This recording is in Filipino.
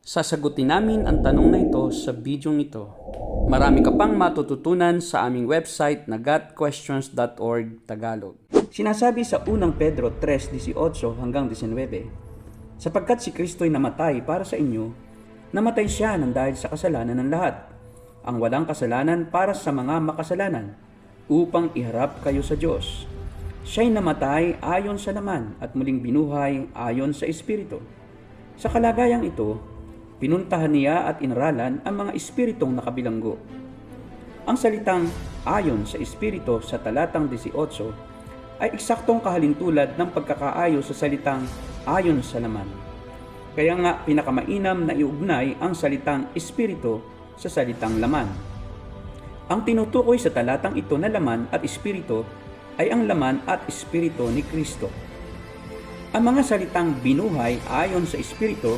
Sasagutin namin ang tanong na ito sa bidyong ito. Marami ka pang matututunan sa aming website na gotquestions.org Tagalog. Sinasabi sa unang Pedro 3:18 hanggang 19, sapagkat si Kristo'y namatay para sa inyo, namatay siya nang dahil sa kasalanan ng lahat, ang walang kasalanan para sa mga makasalanan, upang iharap kayo sa Diyos. Siya'y namatay ayon sa laman at muling binuhay ayon sa Espiritu. Sa kalagayang ito, pinuntahan niya at inaralan ang mga espiritong nakabilanggo. Ang salitang ayon sa Espiritu sa talatang 18 ay eksaktong kahalintulad ng pagkakaayo sa salitang ayon sa laman. Kaya nga pinakamainam na iugnay ang salitang Espiritu sa salitang laman. Ang tinutukoy sa talatang ito na laman at Espiritu ay ang laman at Espiritu ni Kristo. Ang mga salitang binuhay ayon sa Espiritu